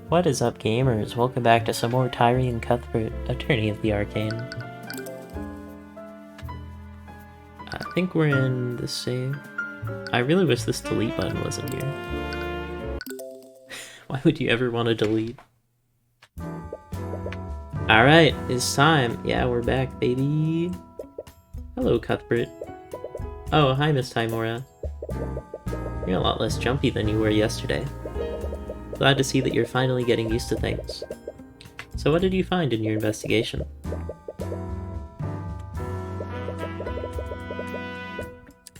What is up, gamers? Welcome back to some more Tyrion Cuthbert, Attorney of the Arcane. I think we're in the save. I really wish this delete button wasn't here. Why would you ever want to delete? Alright, it's time. Yeah, we're back, baby. Hello, Cuthbert. Oh, hi, Miss Tymora. You're a lot less jumpy than you were yesterday. Glad to see that you're finally getting used to things. So what did you find in your investigation?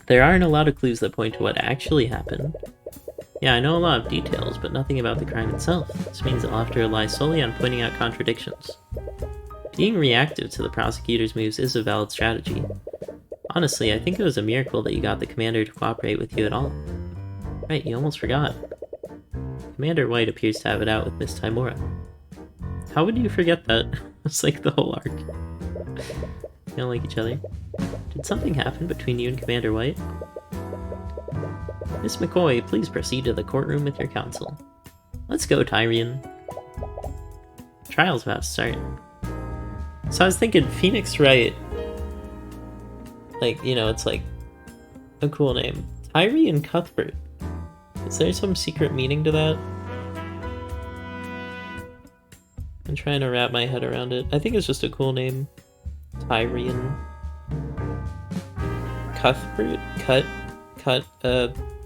There aren't a lot of clues that point to what actually happened. Yeah, I know a lot of details, but nothing about the crime itself. This means I'll have to rely solely on pointing out contradictions. Being reactive to the prosecutor's moves is a valid strategy. Honestly, I think it was a miracle that you got the commander to cooperate with you at all. Right, you almost forgot. Commander White appears to have it out with Miss Tymora. How would you forget that? It's like the whole arc. You don't like each other? Did something happen between you and Commander White? Miss McCoy, please proceed to the courtroom with your counsel. Let's go, Tyrion. Trial's about to start. So I was thinking Phoenix Wright. Like, you know, it's like a cool name. Tyrion Cuthbert. Is there some secret meaning to that? I'm trying to wrap my head around it. I think it's just a cool name. Tyrion Cuthbert?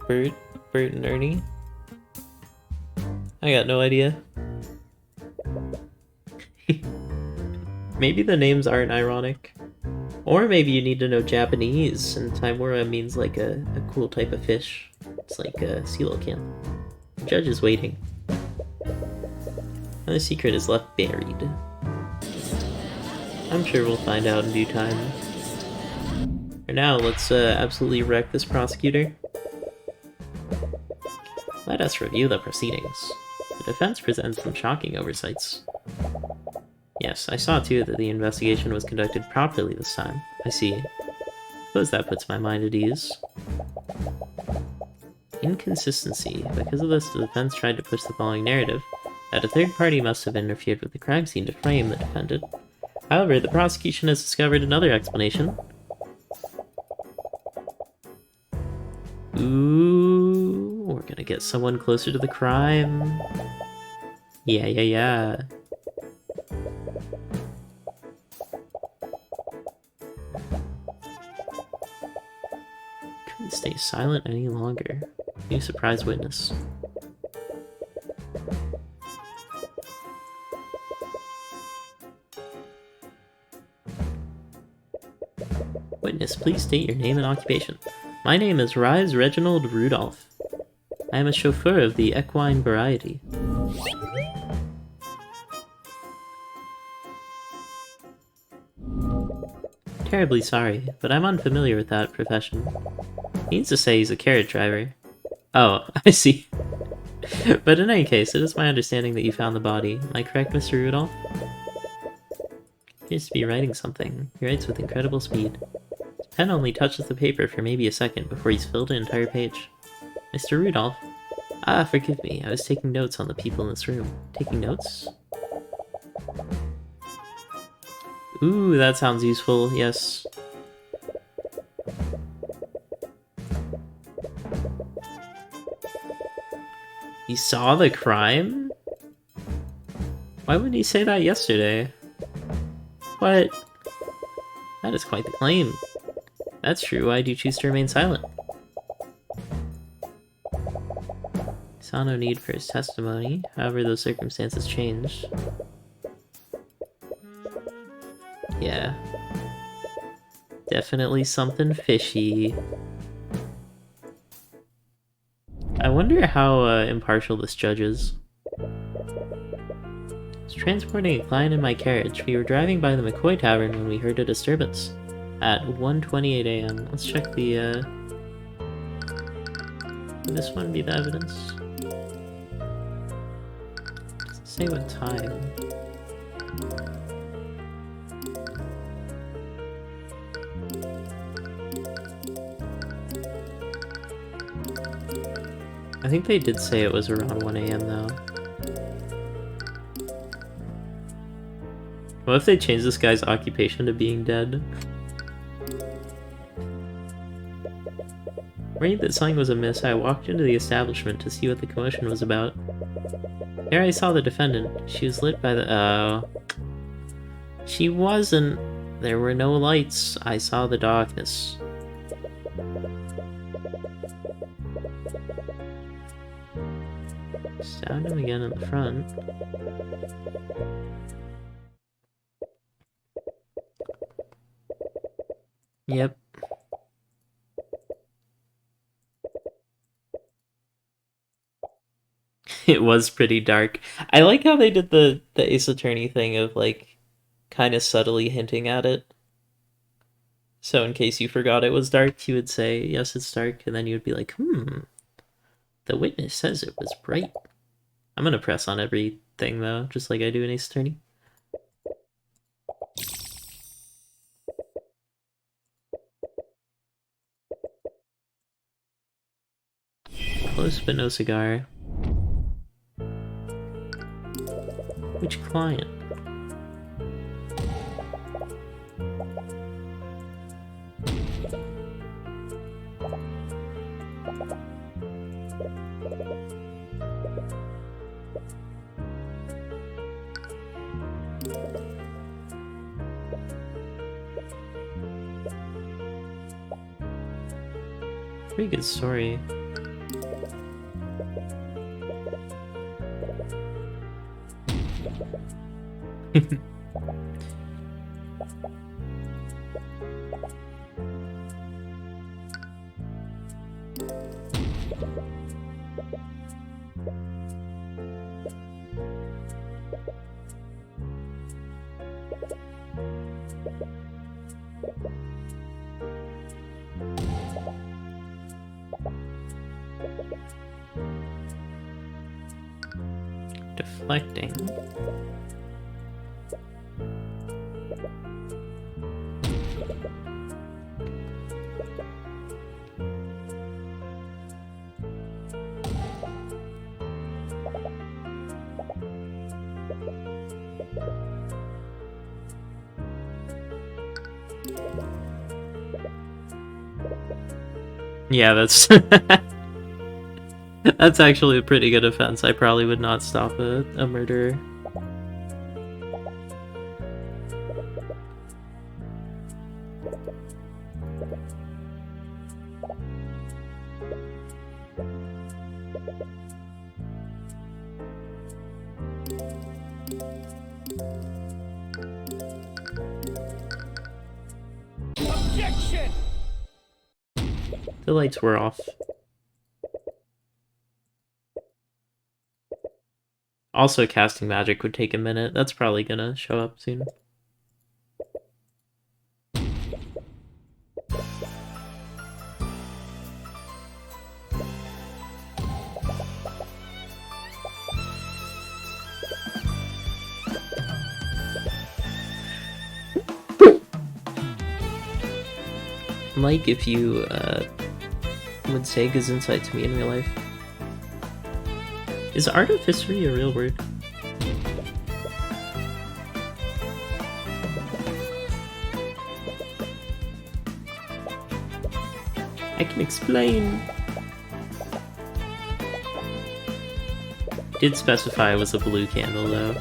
Bert and Ernie? I got no idea. Maybe the names aren't ironic. Or maybe you need to know Japanese, and Tymora means like a cool type of fish. It's like a coelacanth. The judge is waiting. Another secret is left buried. I'm sure we'll find out in due time. For now, let's absolutely wreck this prosecutor. Let us review the proceedings. The defense presents some shocking oversights. Yes, I saw too that the investigation was conducted properly this time. I see. Suppose that puts my mind at ease. Inconsistency. Because of this, the defense tried to push the following narrative, that a third party must have interfered with the crime scene to frame the defendant. However, the prosecution has discovered another explanation. Ooh, we're gonna get someone closer to the crime. Yeah. Couldn't stay silent any longer. New surprise witness. Witness, please state your name and occupation. My name is Rise Reginald Rudolph. I am a chauffeur of the equine variety. Terribly sorry, but I'm unfamiliar with that profession. He needs to say he's a carriage driver. Oh, I see. But in any case, it is my understanding that you found the body. Am I correct, Mr. Rudolph? He appears to be writing something. He writes with incredible speed. His pen only touches the paper for maybe a second before he's filled an entire page. Mr. Rudolph? Ah, forgive me. I was taking notes on the people in this room. Taking notes? Ooh, that sounds useful, yes. He saw the crime? Why wouldn't he say that yesterday? What? That is quite the claim. That's true, why do you choose to remain silent? He saw no need for his testimony, however those circumstances changed. Yeah. Definitely something fishy. I wonder how impartial this judge is. I was transporting a client in my carriage. We were driving by the McCoy Tavern when we heard a disturbance. At 1:28 a.m. Let's check the, Would this one be the evidence? Doesn't say what time. I think they did say it was around 1 a.m. though. What if they change this guy's occupation to being dead? Worried that something was amiss, I walked into the establishment to see what the commotion was about. There I saw the defendant. She was lit by the... Oh. She wasn't. There were no lights. I saw the darkness. Stabbed him again in the front. Yep. It was pretty dark. I like how they did the Ace Attorney thing of, like, kind of subtly hinting at it. So in case you forgot it was dark, you would say, yes, it's dark, and then you would be like, the witness says it was bright. I'm gonna press on everything, though, just like I do in Ace Attorney. Close but no cigar. Which client? Pretty good story. Deflecting. Yeah, that's that's actually a pretty good offense. I probably would not stop a murderer. Objection! The lights were off. Also, casting magic would take a minute. That's probably gonna show up soon. Like if you would say Gesundheit to me in real life. Is artificery a real word? I can explain. Did specify it was a blue candle though.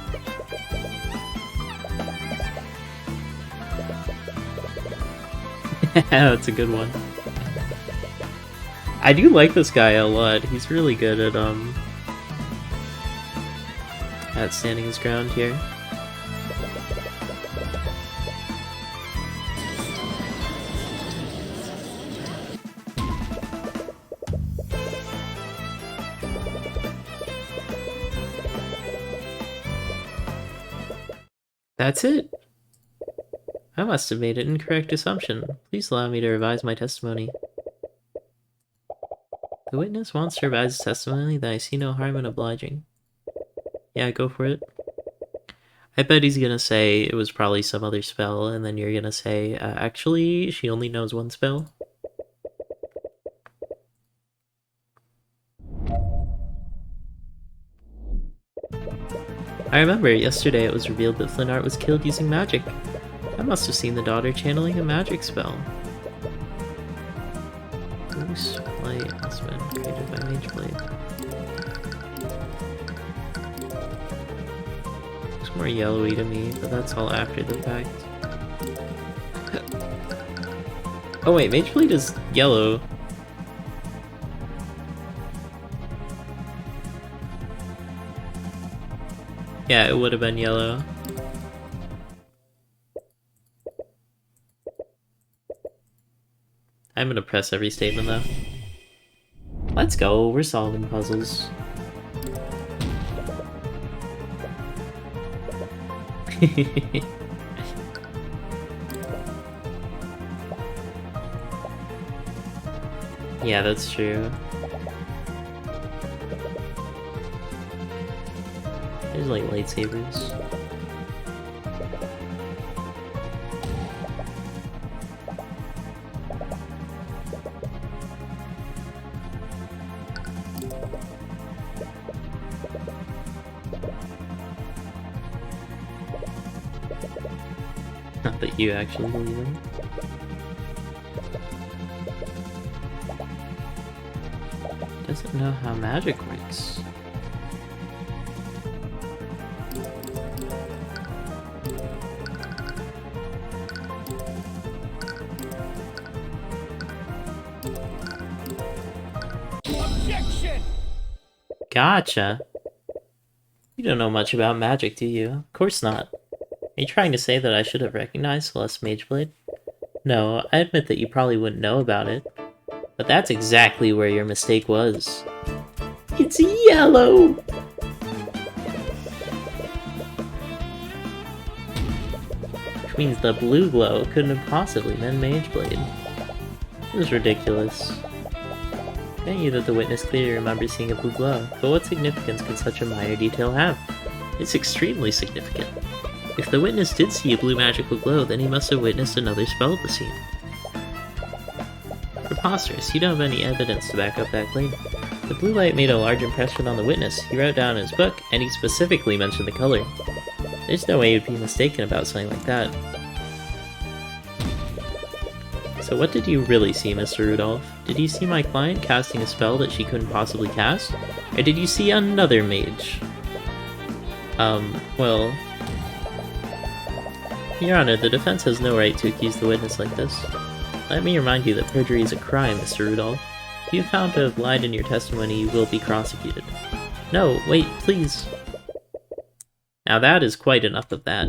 That's a good one. I do like this guy a lot. He's really good at standing his ground here. That's it. I must have made an incorrect assumption. Please allow me to revise my testimony. The witness wants to revise his testimony, then I see no harm in obliging. Yeah, go for it. I bet he's gonna say it was probably some other spell, and then you're gonna say, actually, she only knows one spell. I remember yesterday it was revealed that Flynart was killed using magic. I must have seen the daughter channeling a magic spell. Loose light has been created by Mageblade. Looks more yellowy to me, but that's all after the fact. Oh wait, Mageblade is yellow. Yeah, it would have been yellow. I'm gonna press every statement though. Let's go, we're solving puzzles. Yeah, that's true. There's like lightsabers. Not that you actually believe him. Doesn't know how magic works. Objection! Gotcha. You don't know much about magic, do you? Of course not. Are you trying to say that I should have recognized Celeste's Mageblade? No, I admit that you probably wouldn't know about it. But that's exactly where your mistake was. It's yellow! Which means the blue glow couldn't have possibly been Mageblade. It was ridiculous. Grant you that the witness clearly remembers seeing a blue glow, but what significance could such a minor detail have? It's extremely significant. If the witness did see a blue magical glow, then he must have witnessed another spell at the scene. Preposterous, you don't have any evidence to back up that claim. The blue light made a large impression on the witness. He wrote down in his book, and he specifically mentioned the color. There's no way you'd be mistaken about something like that. So what did you really see, Mr. Rudolph? Did you see my client casting a spell that she couldn't possibly cast? Or did you see another mage? Well... Your Honor, the defense has no right to accuse the witness like this. Let me remind you that perjury is a crime, Mr. Rudolph. If you are found to have lied in your testimony, you will be prosecuted. No, wait, please. Now that is quite enough of that.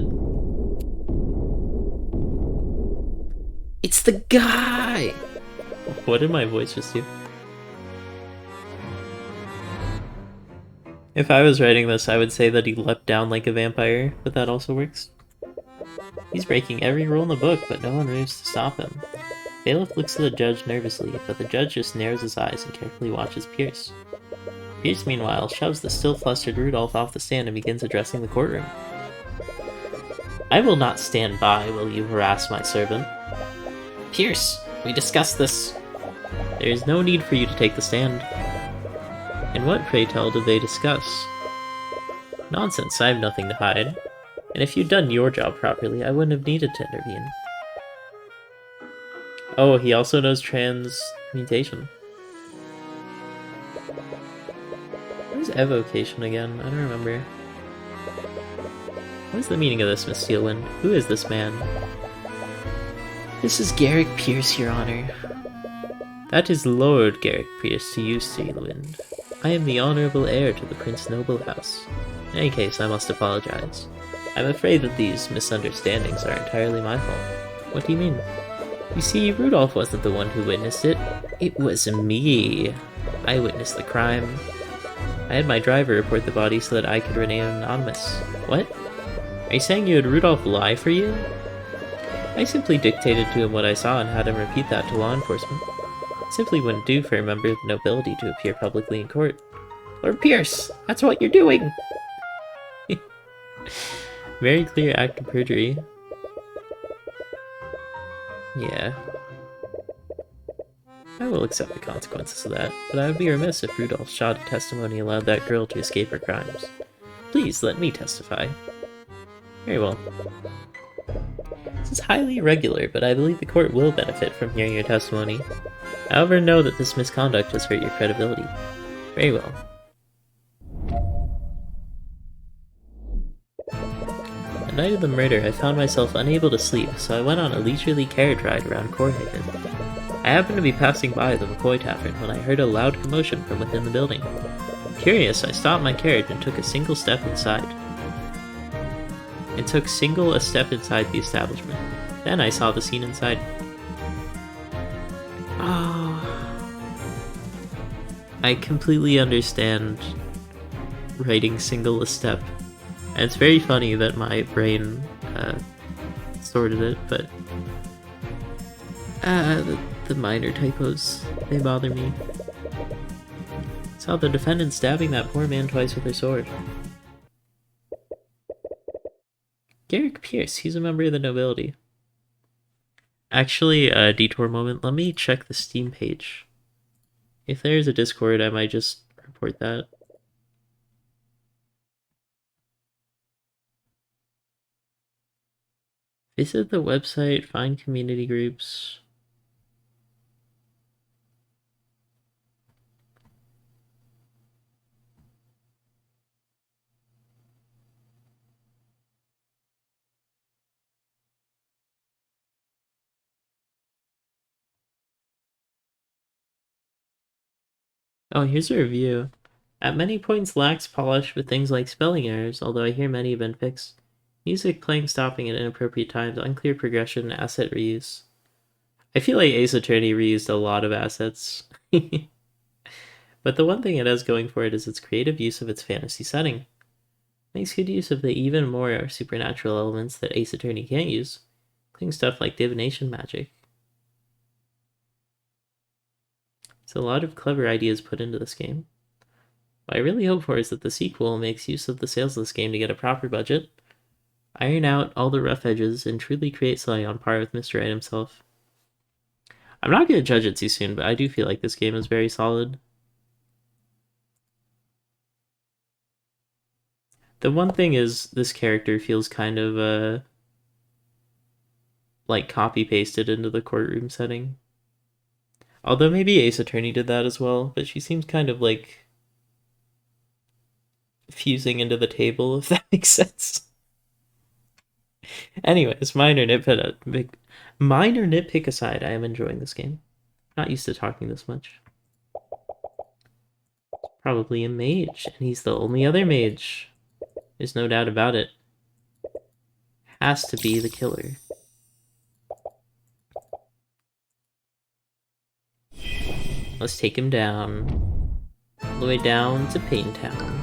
It's the guy! What did my voice just do? If I was writing this, I would say that he leapt down like a vampire, but that also works. He's breaking every rule in the book, but no one moves to stop him. Bailiff looks at the judge nervously, but the judge just narrows his eyes and carefully watches Pierce. Pierce, meanwhile, shoves the still flustered Rudolph off the stand and begins addressing the courtroom. I will not stand by while you harass my servant. Pierce, we discussed this. There is no need for you to take the stand. And what, pray tell, did they discuss? Nonsense, I have nothing to hide. And if you'd done your job properly, I wouldn't have needed to intervene. Oh, he also knows transmutation. What is evocation again? I don't remember. What is the meaning of this, Miss Steelwind? Who is this man? This is Garrick Pierce, Your Honor. That is Lord Garrick Pierce to you, Steelwind. I am the honorable heir to the Prince Noble House. In any case, I must apologize. I'm afraid that these misunderstandings are entirely my fault. What do you mean? You see, Rudolph wasn't the one who witnessed it. It was me. I witnessed the crime. I had my driver report the body so that I could remain anonymous. What? Are you saying you had Rudolph lie for you? I simply dictated to him what I saw and had him repeat that to law enforcement. It simply wouldn't do for a member of the nobility to appear publicly in court. Lord Pierce, that's what you're doing! Very clear act of perjury. Yeah. I will accept the consequences of that, but I would be remiss if Rudolph's shoddy testimony allowed that girl to escape her crimes. Please let me testify. Very well. This is highly irregular, but I believe the court will benefit from hearing your testimony. However, know that this misconduct has hurt your credibility. Very well. The night of the murder, I found myself unable to sleep, so I went on a leisurely carriage ride around Corhaven. I happened to be passing by the McCoy Tavern when I heard a loud commotion from within the building. Curious, I stopped my carriage and took a single step inside. The establishment. Then I saw the scene inside. I completely understand writing single a step. And it's very funny that my brain sorted it, but the minor typos, they bother me. Saw the defendant stabbing that poor man twice with her sword. Garrick Pierce, he's a member of the nobility. Actually, detour moment, let me check the Steam page. If there's a Discord, I might just report that. Visit the website, find community groups. Oh, here's a review. At many points lacks polish with things like spelling errors, although I hear many have been fixed. Music playing stopping at inappropriate times, unclear progression, asset reuse. I feel like Ace Attorney reused a lot of assets. But the one thing it has going for it is its creative use of its fantasy setting. It makes good use of the even more supernatural elements that Ace Attorney can't use, including stuff like divination magic. There's a lot of clever ideas put into this game. What I really hope for is that the sequel makes use of the sales of this game to get a proper budget, iron out all the rough edges, and truly create something on par with Mr. Right himself. I'm not going to judge it too soon, but I do feel like this game is very solid. The one thing is, this character feels kind of, like copy-pasted into the courtroom setting. Although maybe Ace Attorney did that as well, but she seems kind of like fusing into the table, if that makes sense. Anyways, minor nitpick aside, I am enjoying this game. Not used to talking this much. Probably a mage, and he's the only other mage. There's no doubt about it. Has to be the killer. Let's take him down. All the way down to Pain Town.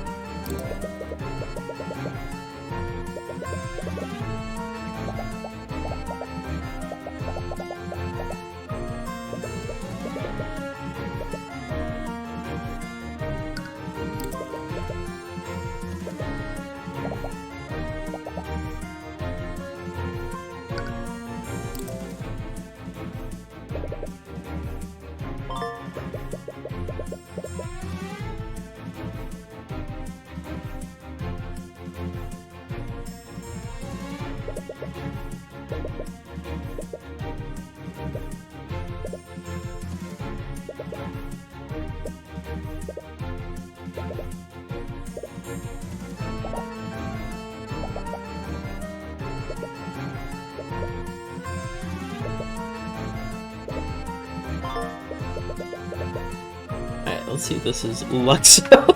Let's see if this is Luxo.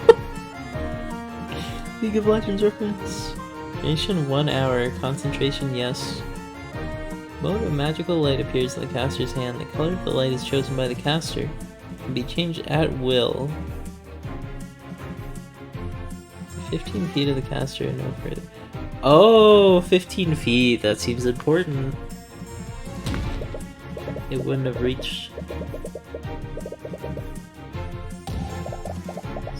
League of Legends reference. Duration 1 hour. Concentration yes. Mode of magical light appears in the caster's hand. The color of the light is chosen by the caster. Can be changed at will. 15 feet of the caster and no further. Oh, 15 feet. That seems important. It wouldn't have reached.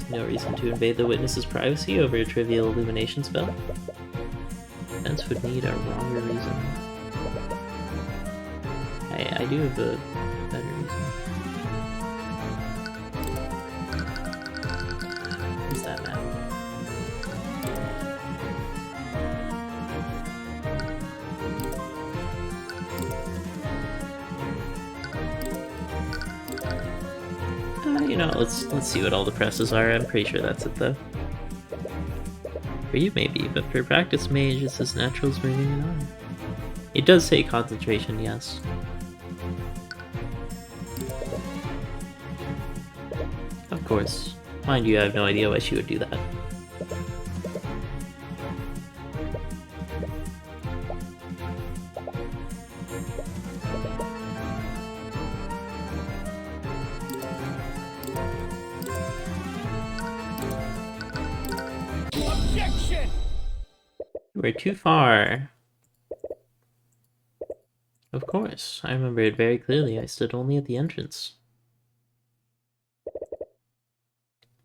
No reason to invade the witness's privacy over a trivial illumination spell. Defense would need a wronger reason. I do have a better reason. What's that map? You know, let's see what all the presses are. I'm pretty sure that's it though. For you maybe, but for practice mage, it's as natural as moving an arm. It does say concentration, yes. Of course. Mind you, I have no idea why she would do that. Objection! We're too far. Of course, I remember it very clearly. I stood only at the entrance.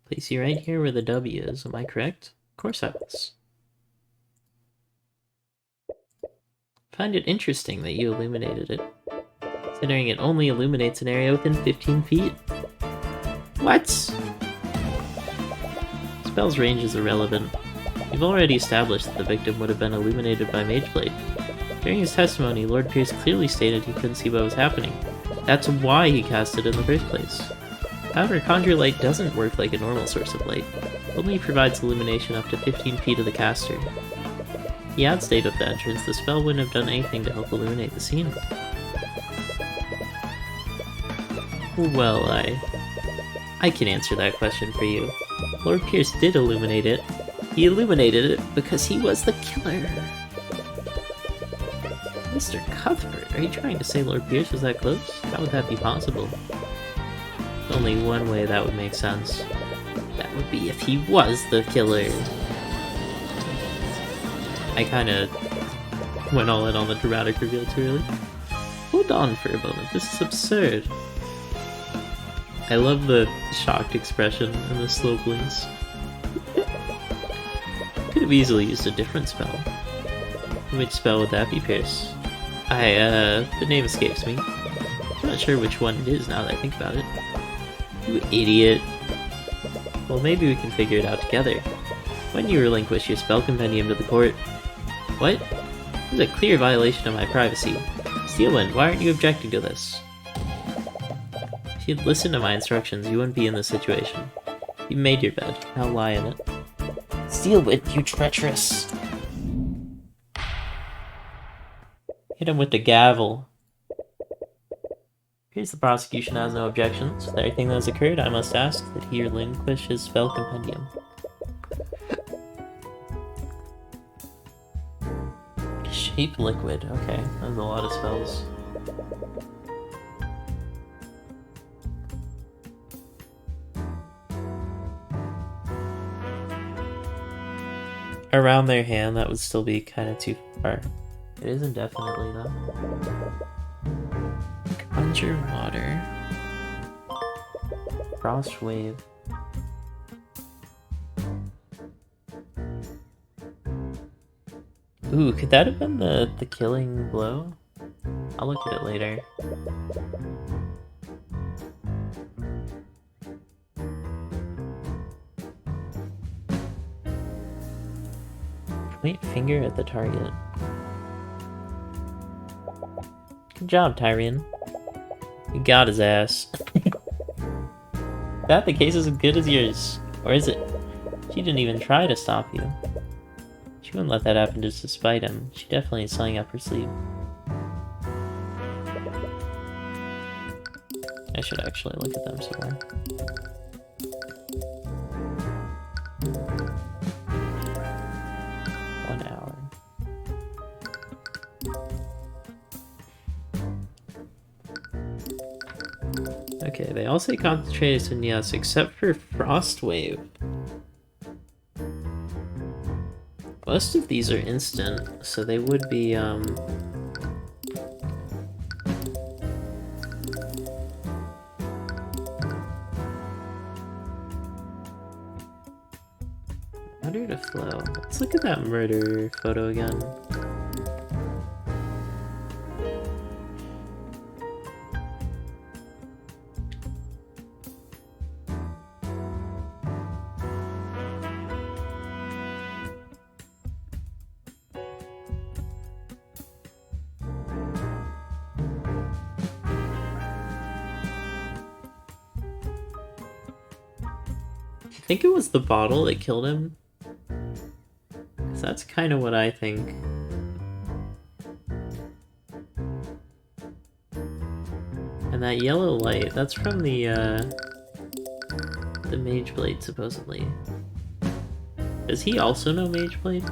Place you right here where the W is, am I correct? Of course I was. Find it interesting that you illuminated it, considering it only illuminates an area within 15 feet. What? Spell's range is irrelevant. We've already established that the victim would have been illuminated by Mageblade. During his testimony, Lord Pierce clearly stated he couldn't see what was happening. That's why he cast it in the first place. However, Conjure Light doesn't work like a normal source of light. It only provides illumination up to 15 feet of the caster. If he had stayed at the entrance, the spell wouldn't have done anything to help illuminate the scene. Well, I can answer that question for you. Lord Pierce did illuminate it. He illuminated it because he was the killer. Mr. Cuthbert, are you trying to say Lord Pierce was that close? How would that be possible? Only one way that would make sense. That would be if he was the killer. I kinda went all in on the dramatic reveal too early. Hold on for a moment, this is absurd. I love the shocked expression and the slow blinks. Could have easily used a different spell. Which spell would that be, Pierce? The name escapes me. I'm not sure which one it is now that I think about it. You idiot. Well, maybe we can figure it out together. When you relinquish your spell compendium to the court... What? This is a clear violation of my privacy. Steelwind, why aren't you objecting to this? If you'd listened to my instructions, you wouldn't be in this situation. You made your bed. Now lie in it. Steelwind, you treacherous! Hit him with the gavel. Here's the prosecution has no objections. With everything that has occurred, I must ask that he relinquish his spell compendium. Shape liquid. Okay, that's a lot of spells. Around their hand, that would still be kind of too far. It is indefinitely, though. Conjure water. Frost wave. Ooh, could that have been the killing blow? I'll look at it later. Point finger at the target. Good job, Tyrion. You got his ass. That the case is as good as yours. Or is it? She didn't even try to stop you. She wouldn't let that happen just to spite him. She definitely is something up her sleeve. I should actually look at them some more. Okay, they all say concentration, yes, except for Frost Wave. Most of these are instant, so they would be, Murder to flow. Let's look at that murder photo again. think it was the bottle that killed him. 'Cause that's kind of what I think. And that yellow light, that's from the Mage Blade, supposedly. Does he also know Mage Blade?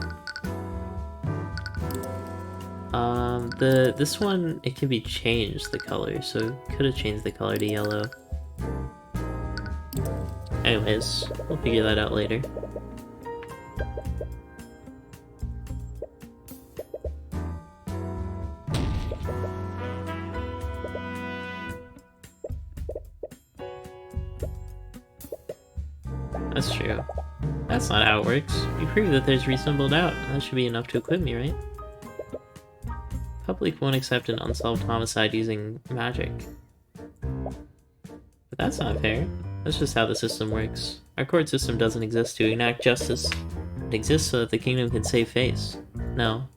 This one, it can be changed, the color, so could have changed the color to yellow. Anyways, we'll figure that out later. That's true. That's not how it works. You prove that there's reasonable doubt. That should be enough to equip me, right? Public won't accept an unsolved homicide using magic. But that's not fair. That's just how the system works. Our court system doesn't exist to enact justice. It exists so that the kingdom can save face. No.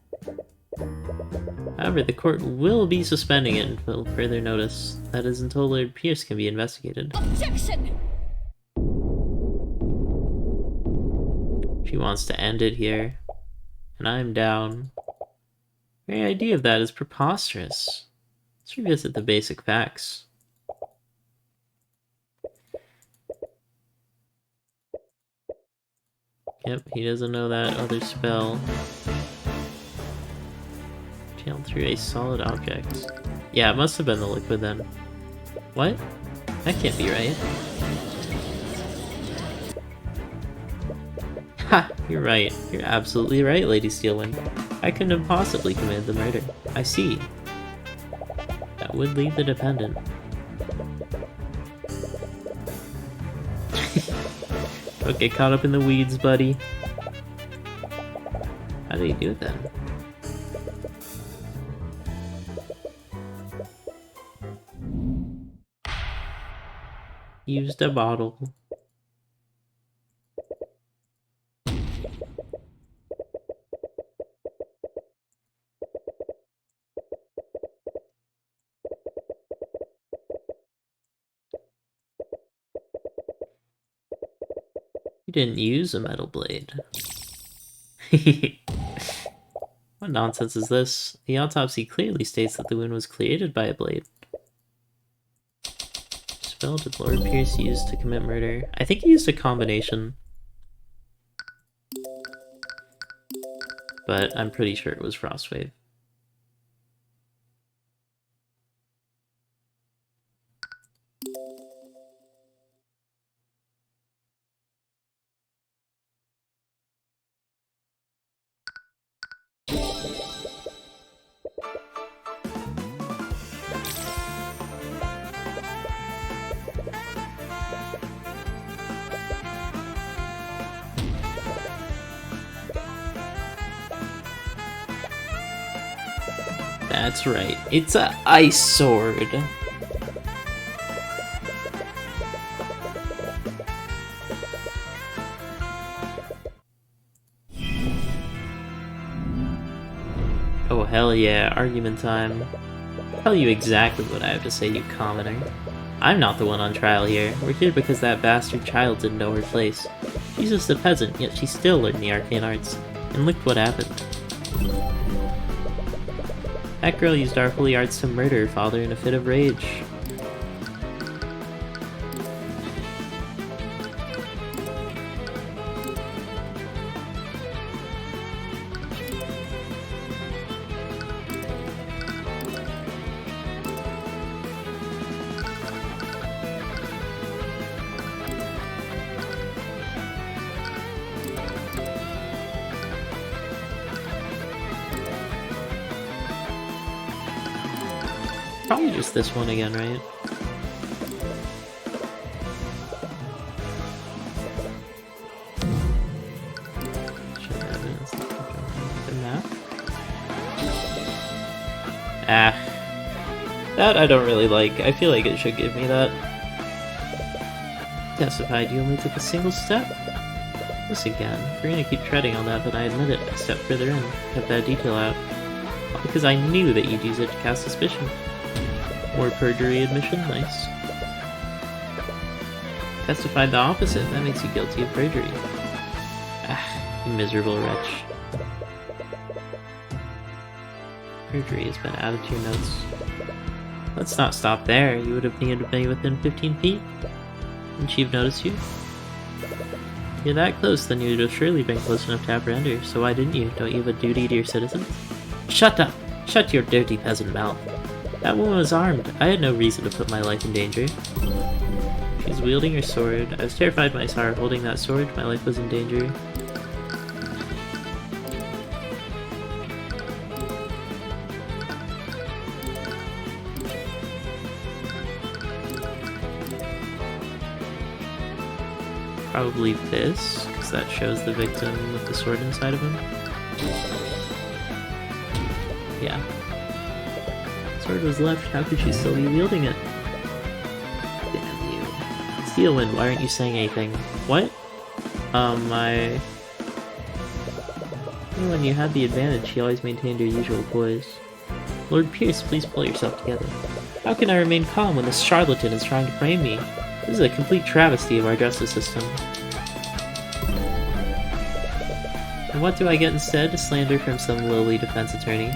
However, the court will be suspending it until further notice. That is until Lord Pierce can be investigated. Objection! She wants to end it here. And I'm down. The very idea of that is preposterous. Let's revisit the basic facts. Yep, he doesn't know that other spell. Channel through a solid object. Yeah, it must have been the liquid then. What? That can't be right. Ha! You're right. You're absolutely right, Lady Steelwind. I couldn't have possibly committed the murder. I see. That would leave the dependent. Don't get caught up in the weeds, buddy. How do you do it then? Used a bottle. You didn't use a metal blade. What nonsense is this? The autopsy clearly states that the wound was created by a blade. What spell did Lord Pierce use to commit murder? I think he used a combination. But I'm pretty sure it was Frostwave. That's right, it's a ice sword. Oh hell yeah, argument time. I'll tell you exactly what I have to say, you commoner. I'm not the one on trial here. We're here because that bastard child didn't know her place. She's just a peasant, yet she still learned the arcane arts. And look what happened. That girl used our holy arts to murder her father in a fit of rage. Probably just this one again, right? Ah. That I don't really like. I feel like it should give me that. Testified you only took a single step? This again. If you're gonna keep treading on that, then I admit it. A step further in. Kept that detail out. All because I knew that you'd use it to cast suspicion. More perjury admission, nice. Testified the opposite. That makes you guilty of perjury. Ah, you miserable wretch. Perjury has been added to your notes. Let's not stop there. You would have needed to be within 15 feet. Wouldn't she have noticed you? If you're that close, then you'd have surely been close enough to apprehend her. So why didn't you? Don't you have a duty to your citizens? Shut up! Shut your dirty peasant mouth. That woman was armed. I had no reason to put my life in danger. She's wielding her sword. I was terrified when I saw her holding that sword. My life was in danger. Probably this, because that shows the victim with the sword inside of him. Yeah. Sword was left, how could she still be wielding it? Damn you. Steelwind, why aren't you saying anything? What? When you had the advantage, she always maintained her usual poise. Lord Pierce, please pull yourself together. How can I remain calm when this charlatan is trying to frame me? This is a complete travesty of our justice system. And what do I get instead? Slander from some lowly defense attorney.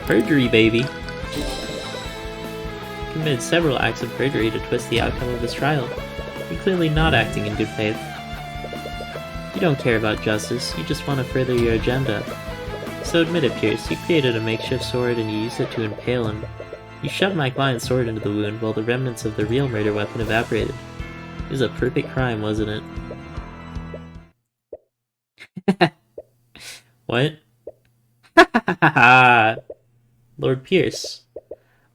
Perjury, baby! He committed several acts of perjury to twist the outcome of his trial. You're clearly not acting in good faith. You don't care about justice, you just want to further your agenda. So admit it, Pierce, you created a makeshift sword and you used it to impale him. You shoved my client's sword into the wound while the remnants of the real murder weapon evaporated. It was a perfect crime, wasn't it? What? Lord Pierce.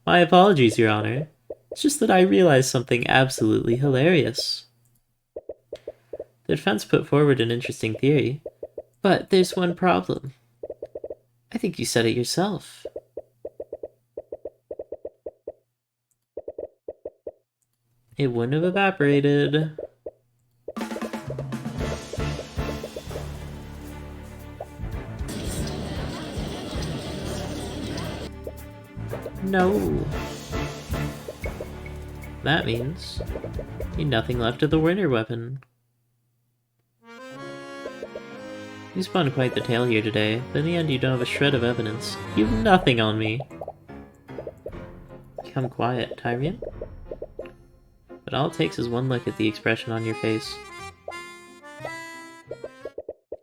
My apologies, Your Honor. It's just that I realized something absolutely hilarious. The defense put forward an interesting theory, but there's one problem. I think you said it yourself. It wouldn't have evaporated. No. That means you nothing left of the winter weapon. You spun quite the tale here today, but in the end you don't have a shred of evidence. You've nothing on me. Become quiet, Tyrion. But all it takes is one look at the expression on your face.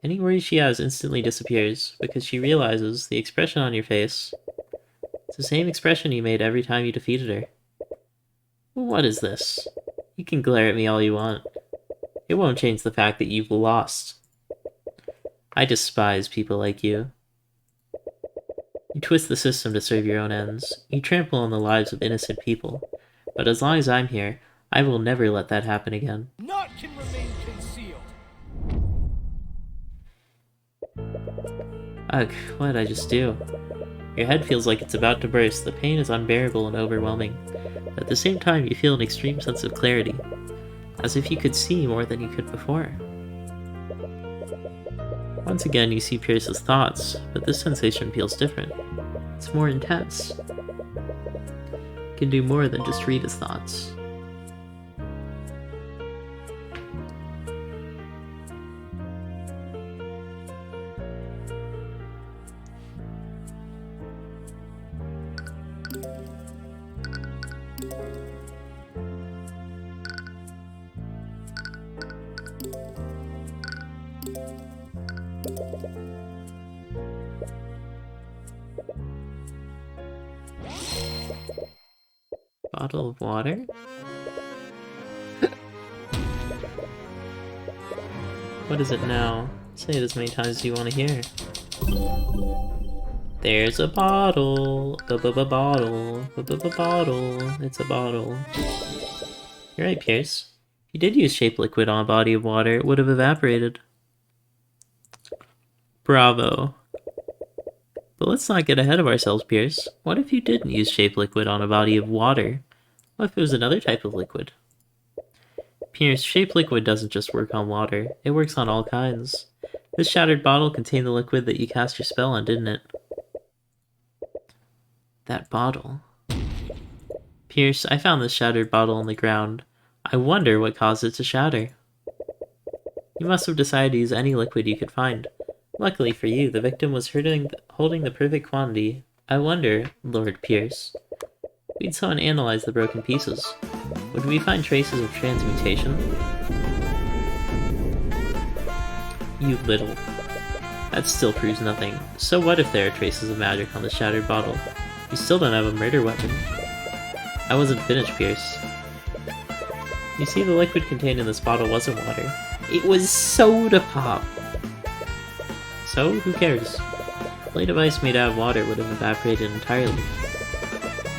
Any worry she has instantly disappears, because she realizes the expression on your face is the same expression you made every time you defeated her. What is this? You can glare at me all you want. It won't change the fact that you've lost. I despise people like you. You twist the system to serve your own ends. You trample on the lives of innocent people. But as long as I'm here, I will never let that happen again. Naught can remain concealed. Ugh, what did I just do? Your head feels like it's about to burst. The pain is unbearable and overwhelming. But at the same time, you feel an extreme sense of clarity. As if you could see more than you could before. Once again, you see Pierce's thoughts, but this sensation feels different. It's more intense. You can do more than just read his thoughts. Bottle of water? What is it now? Say it as many times as you want to hear. There's a bottle. Bottle. Bottle. It's a bottle. You're right, Pierce. If you did use shape liquid on a body of water, it would have evaporated. Bravo. But let's not get ahead of ourselves, Pierce. What if you didn't use shape liquid on a body of water? What if it was another type of liquid? Pierce, shape liquid doesn't just work on water. It works on all kinds. This shattered bottle contained the liquid that you cast your spell on, didn't it? That bottle. Pierce, I found this shattered bottle on the ground. I wonder what caused it to shatter. You must have decided to use any liquid you could find. Luckily for you, the victim was holding the perfect quantity. I wonder, Lord Pierce, we'd someone analyze the broken pieces. Would we find traces of transmutation? You little. That still proves nothing. So what if there are traces of magic on the shattered bottle? You still don't have a murder weapon. I wasn't finished, Pierce. You see, the liquid contained in this bottle wasn't water. It was soda pop! So, who cares? A blade of ice made out of water would have evaporated entirely.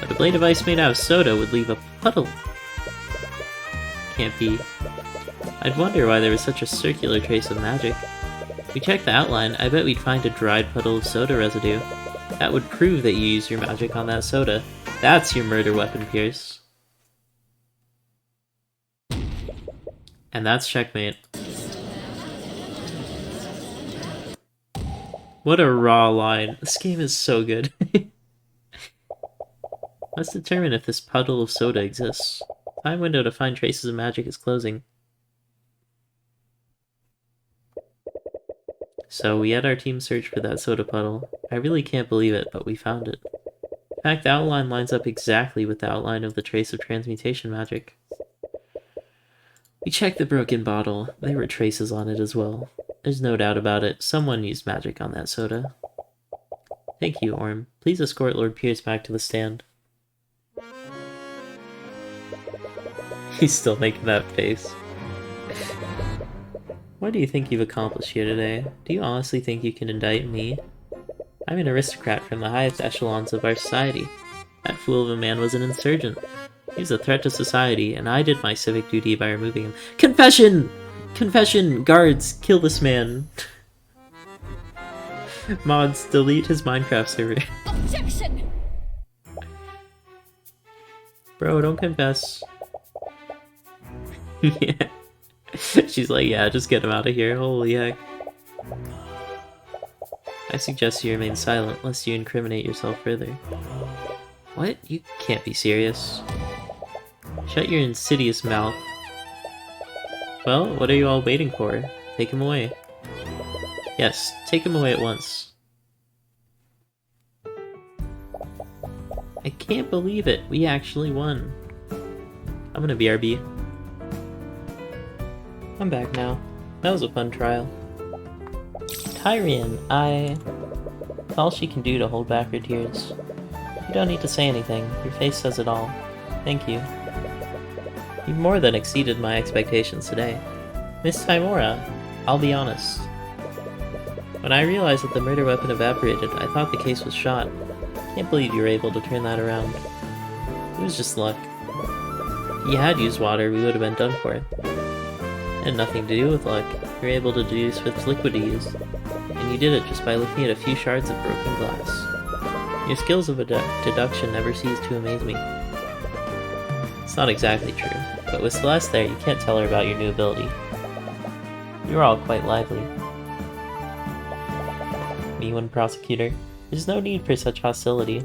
But a blade of ice made out of soda would leave a puddle. Can't be. I'd wonder why there was such a circular trace of magic. If we checked the outline, I bet we'd find a dried puddle of soda residue. That would prove that you used your magic on that soda. That's your murder weapon, Pierce. And that's checkmate. What a raw line. This game is so good. Let's determine if this puddle of soda exists. Time window to find traces of magic is closing. So we had our team search for that soda puddle. I really can't believe it, but we found it. In fact, the outline lines up exactly with the outline of the trace of transmutation magic. We checked the broken bottle. There were traces on it as well. There's no doubt about it. Someone used magic on that soda. Thank you, Orm. Please escort Lord Pierce back to the stand. He's still making that face. What do you think you've accomplished here today? Do you honestly think you can indict me? I'm an aristocrat from the highest echelons of our society. That fool of a man was an insurgent. He's a threat to society, and I did my civic duty by removing him. Confession! Confession! Guards, kill this man. Mods, delete his Minecraft server. Objection! Bro, don't confess. Yeah. She's like, yeah, just get him out of here. Holy heck. I suggest you remain silent, lest you incriminate yourself further. What? You can't be serious. Shut your insidious mouth. Well, what are you all waiting for? Take him away. Yes, take him away at once. I can't believe it. We actually won. I'm gonna BRB. I'm back now. That was a fun trial. Tyrion, It's all she can do to hold back her tears. You don't need to say anything. Your face says it all. Thank you. You've more than exceeded my expectations today. Miss Timora, I'll be honest. When I realized that the murder weapon evaporated, I thought the case was shot. Can't believe you were able to turn that around. It was just luck. If you had used water, we would have been done for. It had nothing to do with luck. You were able to deduce which liquid to use. And you did it just by looking at a few shards of broken glass. Your skills of deduction never cease to amaze me. It's not exactly true, but with Celeste there, you can't tell her about your new ability. You were all quite lively. Me when prosecutor. There's no need for such hostility.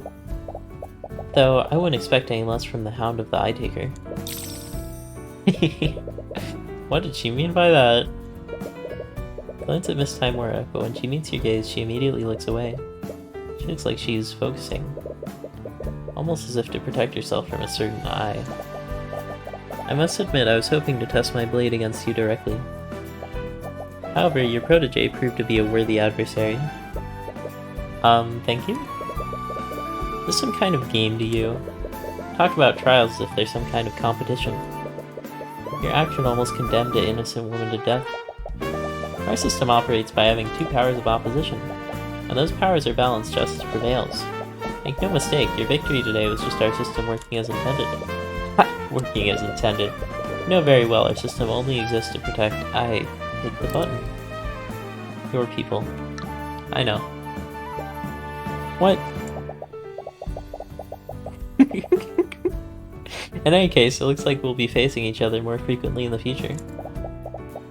Though, I wouldn't expect any less from the Hound of the Eye Taker. What did she mean by that? Glance at Miss Timora, but when she meets your gaze, she immediately looks away. She looks like she's focusing. Almost as if to protect herself from a certain eye. I must admit I was hoping to test my blade against you directly. However, your protege proved to be a worthy adversary. Thank you? Is this some kind of game to you? Talk about trials as if there's some kind of competition. Your action almost condemned an innocent woman to death. Our system operates by having two powers of opposition, and those powers are balanced just as prevails. Make no mistake, your victory today was just our system working as intended. Ha! Working as intended. You know very well our system only exists to protect— I hit the button. Your people. I know. What? In any case, it looks like we'll be facing each other more frequently in the future.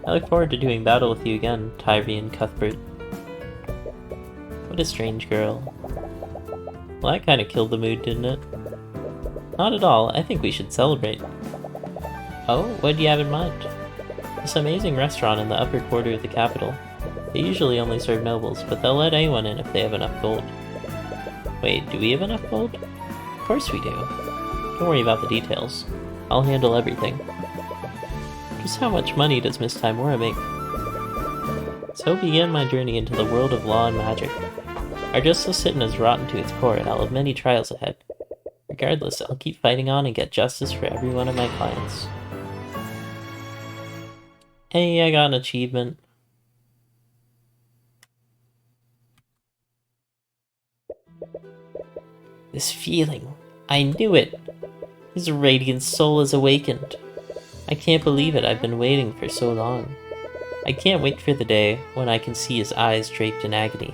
I look forward to doing battle with you again, Tyrion Cuthbert. What a strange girl. Well, that kind of killed the mood, didn't it? Not at all. I think we should celebrate. Oh, what do you have in mind? This amazing restaurant in the upper quarter of the capital. They usually only serve nobles, but they'll let anyone in if they have enough gold. Wait, do we have enough gold? Of course we do. Don't worry about the details. I'll handle everything. Just how much money does Miss Timora make? So began my journey into the world of law and magic. Our justice system is rotten to its core, and I'll have many trials ahead. Regardless, I'll keep fighting on and get justice for every one of my clients. Hey, I got an achievement. This feeling. I knew it! His radiant soul is awakened. I can't believe it, I've been waiting for so long. I can't wait for the day when I can see his eyes draped in agony.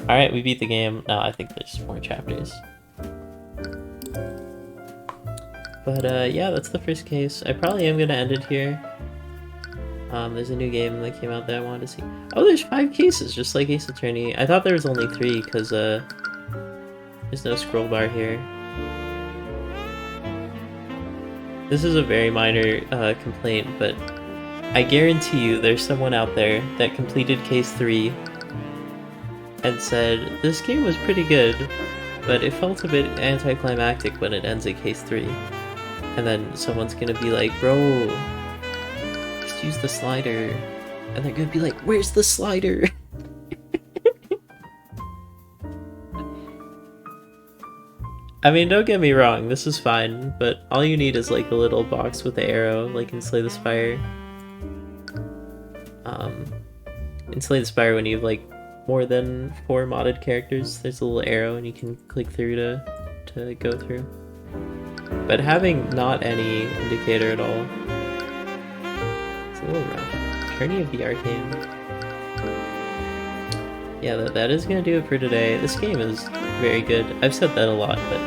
Alright, we beat the game. No, I think there's more chapters. But yeah, that's the first case. I probably am gonna end it here. There's a new game that came out that I wanted to see. Oh, there's 5 cases, just like Ace Attorney. I thought there was only 3, because, there's no scroll bar here. This is a very minor, complaint, but I guarantee you there's someone out there that completed Case 3 and said, this game was pretty good, but it felt a bit anticlimactic when it ends at Case 3. And then someone's gonna be like, bro, just use the slider. And they're gonna be like, where's the slider? I mean, don't get me wrong, this is fine, but all you need is like a little box with the arrow, like in Slay the Spire. In Slay the Spire, when you have like more than 4 modded characters, there's a little arrow and you can click through to go through. But having not any indicator at all, it's a little rough. Journey of the Arcane. Yeah, that is gonna do it for today. This game is very good. I've said that a lot, but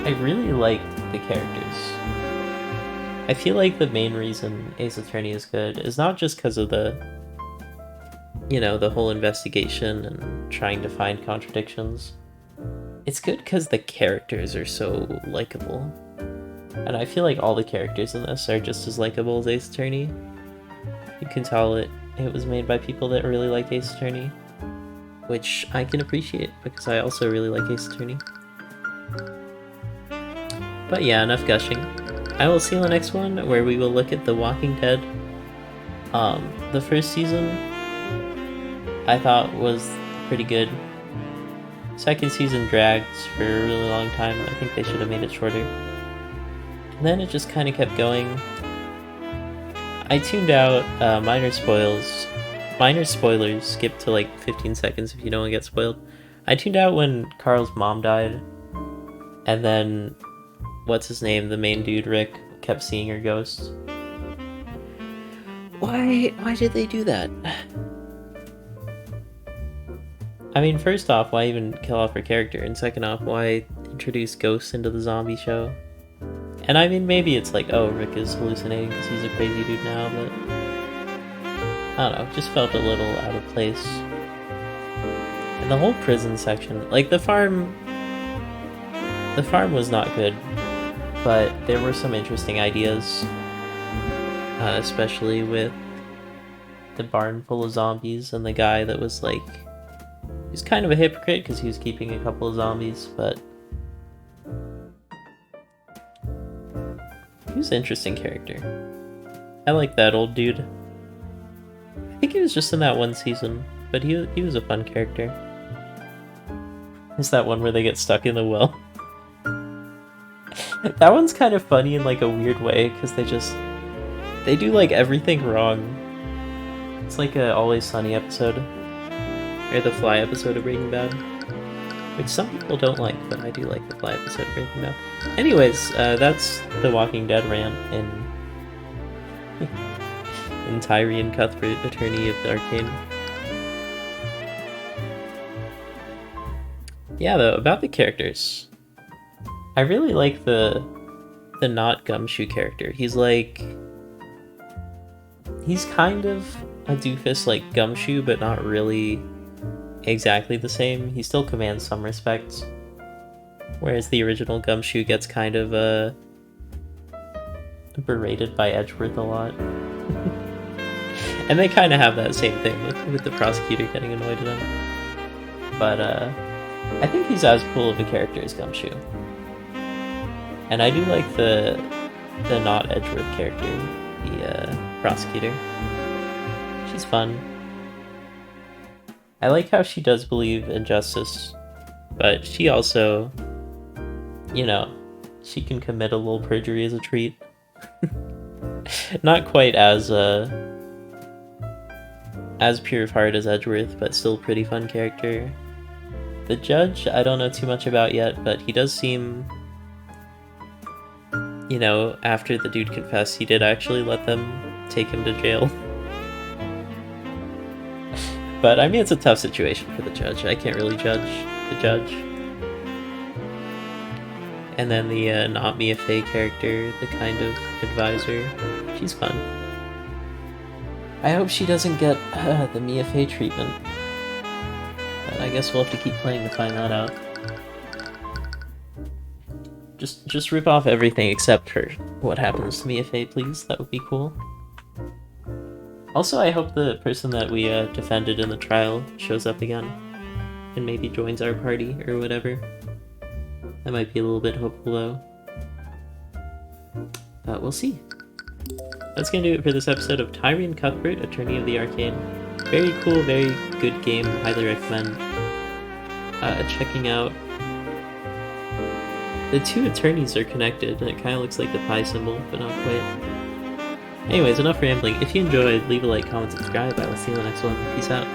I really like the characters. I feel like the main reason Ace Attorney is good is not just because of the, you know, the whole investigation and trying to find contradictions. It's good because the characters are so likable. And I feel like all the characters in this are just as likable as Ace Attorney. You can tell it was made by people that really like Ace Attorney, which I can appreciate because I also really like Ace Attorney. But yeah, enough gushing. I will see you in the next one where we will look at The Walking Dead. The first season I thought was pretty good. Second season dragged for a really long time. I think they should have made it shorter. And then it just kind of kept going. I tuned out minor spoilers. Skip to like 15 seconds if you don't want to get spoiled. I tuned out when Carl's mom died. And then, what's his name? The main dude, Rick, kept seeing her ghost. Why did they do that? I mean, first off, why even kill off her character? And second off, why introduce ghosts into the zombie show? And I mean, maybe it's like, oh, Rick is hallucinating because he's a crazy dude now, but I don't know, it just felt a little out of place. And the whole prison section, like the farm was not good, but there were some interesting ideas, especially with the barn full of zombies and the guy that was like, he's kind of a hypocrite because he was keeping a couple of zombies, but he was an interesting character. I like that old dude. I think he was just in that one season, but he was a fun character. Is that one where they get stuck in the well? That one's kind of funny in like a weird way because they do like everything wrong. It's like a Always Sunny episode, or the Fly episode of Breaking Bad, which some people don't like, but I do like the Fly episode of Breaking Bad. Anyways, that's the Walking Dead rant in Tyrion Cuthbert, Attorney of the Arcane. Yeah, though, about the characters, I really like the not Gumshoe character. He's kind of a doofus like Gumshoe, but not really exactly the same. He still commands some respect, whereas the original Gumshoe gets kind of berated by Edgeworth a lot. And they kind of have that same thing with the prosecutor getting annoyed at him. But I think he's as cool of a character as Gumshoe. And I do like the not Edgeworth character, the prosecutor. She's fun. I like how she does believe in justice, but she also, you know, she can commit a little perjury as a treat. Not quite as pure of heart as Edgeworth, but still pretty fun character. The judge, I don't know too much about yet, but he does seem, you know, after the dude confessed, he did actually let them take him to jail. But I mean, it's a tough situation for the judge. I can't really judge the judge. And then the not Mia Fey character, the kind of advisor, she's fun. I hope she doesn't get the Mia Fey treatment. But I guess we'll have to keep playing to find that out. Just rip off everything except for what happens to Mia Fey, please. That would be cool. Also, I hope the person that we defended in the trial shows up again and maybe joins our party or whatever. That might be a little bit hopeful though. But we'll see. That's gonna do it for this episode of Tyrion Cuthbert, Attorney of the Arcane. Very cool, very good game. Highly recommend checking out. The two attorneys are connected, and it kind of looks like the pie symbol, but not quite. Anyways, enough rambling. If you enjoyed, leave a like, comment, subscribe. I will see you in the next one. Peace out.